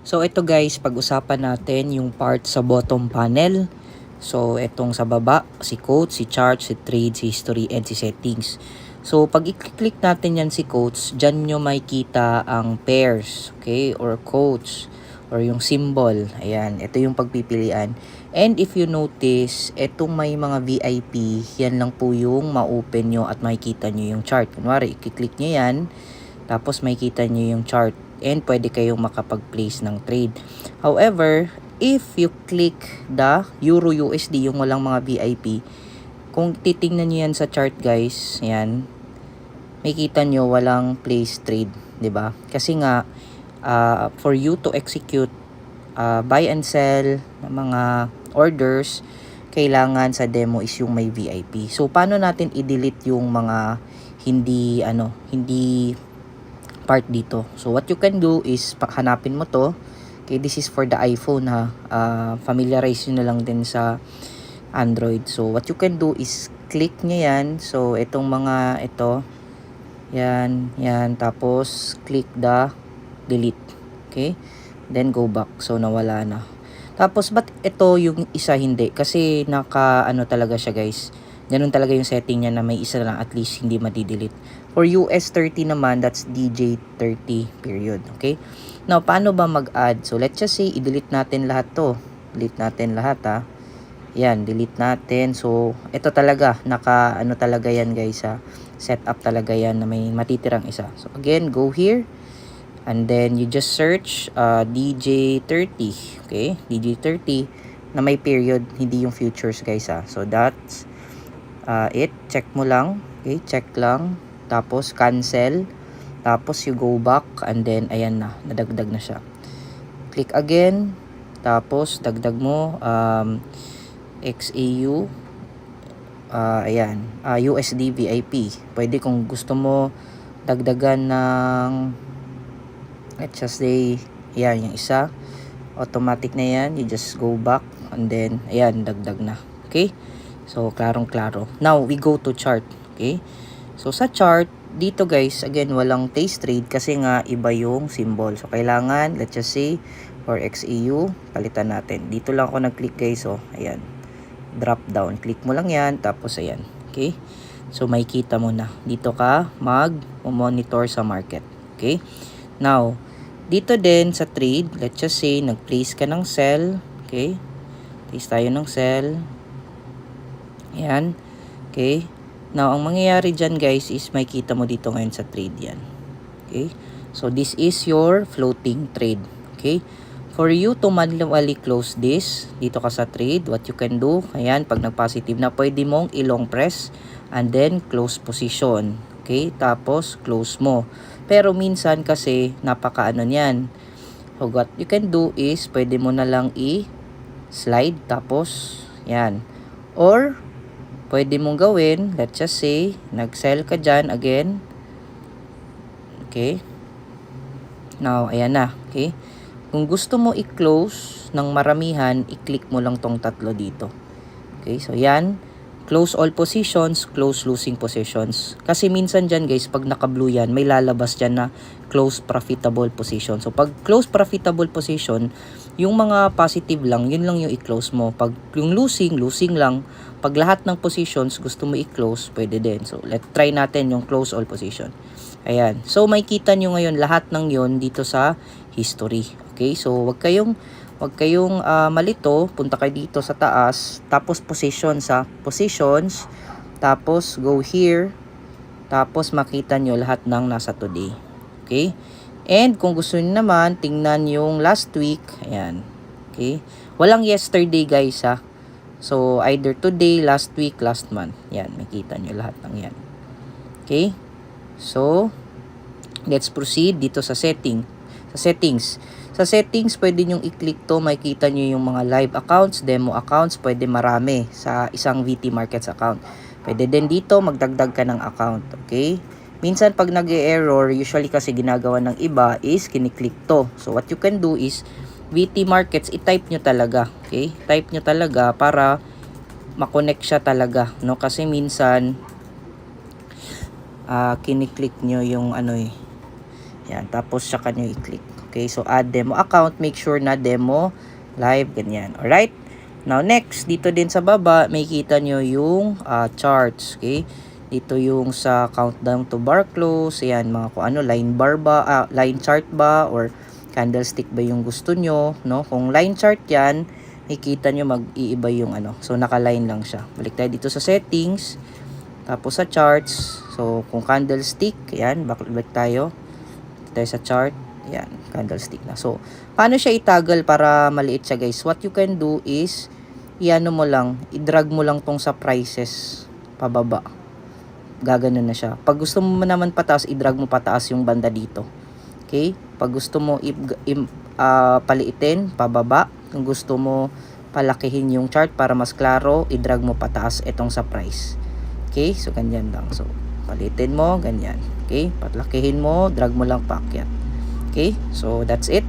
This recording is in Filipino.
So ito guys, pag-usapan natin yung part sa bottom panel. So itong sa baba, si quotes, si chart, si trade, si history, and si settings. So pag i-click natin yan si quotes, dyan nyo makikita ang pairs, okay, or quotes, or yung symbol. Ayan, ito yung pagpipilian. And if you notice, itong may mga VIP, yan lang po yung ma-open nyo at makikita nyo yung chart. Kunwari, i-click nyo yan, tapos makikita nyo yung chart. And pwede kayong makapag-place ng trade. However, if you click the Euro USD, yung walang mga VIP, kung titingnan nyo yan sa chart guys, yan, makikita nyo walang place trade, 'di ba? Kasi nga, for you to execute buy and sell ng mga orders, kailangan sa demo is yung may VIP. So, paano natin i-delete yung mga hindi part dito? So what you can do is hanapin mo to. Okay, this is for the iPhone ha. Familiarize nyo na lang din sa Android. So what you can do is click nyo yan. So itong mga ito, yan, tapos click the delete. Okay, then go back. So nawala na. Tapos ba't ito yung isa hindi? Kasi naka talaga siya guys. Ganun talaga yung setting niya na may isa lang at least hindi madidelete. For US 30 naman, that's DJ 30 period. Okay? Now, paano ba mag-add? So, let's just say, i-delete natin lahat to. Delete natin lahat ha. Yan, delete natin. So, ito talaga, talaga yan guys ha. Set up talaga yan na may matitirang isa. So, again, go here. And then, you just search DJ30. Okay? DJ30 na may period, hindi yung futures guys ha. So, that's check mo lang. Okay, check lang. Tapos cancel. Tapos you go back and then ayan na, nadagdag na siya. Click again. Tapos dagdag mo XAU. Ayan, USD VIP. Pwede kung gusto mo dagdagan ng, let's just say, ayan yung isa. Automatic na yan. You just go back and then ayan, dagdag na. Okay? So, klarong-klaro. Now, we go to chart. Okay? So, sa chart, dito guys, again, walang taste trade kasi nga iba yung symbol. So, kailangan, let's just say, for XAU, palitan natin. Dito lang ako nag-click guys. So, ayan. Drop down. Click mo lang yan. Tapos, ayan. Okay? So, makikita mo na. Dito ka mag-monitor sa market. Okay? Now, dito din sa trade, let's just say, nag-place ka ng sell. Okay? Place tayo ng sell. Ayan. Okay. Now, ang mangyayari dyan guys is makikita mo dito ngayon sa trade yan. Okay. So, this is your floating trade. Okay. For you to manually close this, dito ka sa trade, what you can do, ayan, pag nag-positive na, pwede mong i-long press and then close position. Okay. Tapos, close mo. Pero minsan kasi, napaka-ano niyan. So, what you can do is, pwede mo na lang i-slide. Tapos, yan. Or, pwede mong gawin, let's just say, nag-sell ka dyan again. Okay. Now, ayan na. Okay. Kung gusto mo i-close ng maramihan, i-click mo lang tong tatlo dito. Okay. So, yan. Close all positions, close losing positions. Kasi minsan dyan guys, pag naka-blue yan, may lalabas dyan na close profitable position. So, pag close profitable position, yung mga positive lang, yun lang yung i-close mo. Pag yung losing lang. Pag lahat ng positions gusto mo i-close, pwede din. So, let's try natin yung close all position. Ayan. So, makikita nyo ngayon lahat ng yun dito sa history. Okay? So, wag kayong malito. Punta kayo dito sa taas. Tapos, positions ha. Positions. Tapos, go here. Tapos, makita nyo lahat ng nasa today. Okay? And, kung gusto nyo naman, tingnan yung last week. Ayan. Okay? Walang yesterday guys ha. So, either today, last week, last month. Yan, makita nyo lahat ng yan. Okay? So, let's proceed dito sa settings. Sa settings, pwede nyo i-click to. Makikita nyo yung mga live accounts, demo accounts. Pwede marami sa isang VT Markets account. Pwede din dito, magdagdag ka ng account. Okay? Minsan, pag nag-error, usually kasi ginagawa ng iba is kiniklik to. So, what you can do is, VT Markets, i-type nyo talaga. Okay? Type nyo talaga para makonect siya talaga. No? Kasi minsan, kiniklik nyo yung yan. Tapos, saka nyo i-click. Okay, so add demo account, make sure na demo live, ganyan. Alright? Now next, dito din sa baba, may kita nyo yung charts. Okay? Dito yung sa countdown to bar close, ayan, mga kung ano, line bar ba, line chart ba, or candlestick ba yung gusto nyo, no? Kung line chart yan, makikita nyo mag-iiba yung ano. So, naka-line lang siya. Balik tayo dito sa settings, tapos sa charts. So, kung candlestick, ayan, balik tayo. Tayo sa chart, ayan, candlestick na. So, paano siya itaggle para maliit siya, guys? What you can do is, iano mo lang, i-drag mo lang tong sa prices pababa. Gaganon na siya. Pag gusto mo naman pataas, i-drag mo pataas yung banda dito. Okay? Pag gusto mo paliitin, pababa. Kung gusto mo palakihin yung chart para mas klaro, i-drag mo pataas itong sa price. Okay? So, ganyan lang. So, palitin mo, ganyan. Okay? Patlakihin mo, drag mo lang paakyat. Okay? So, that's it.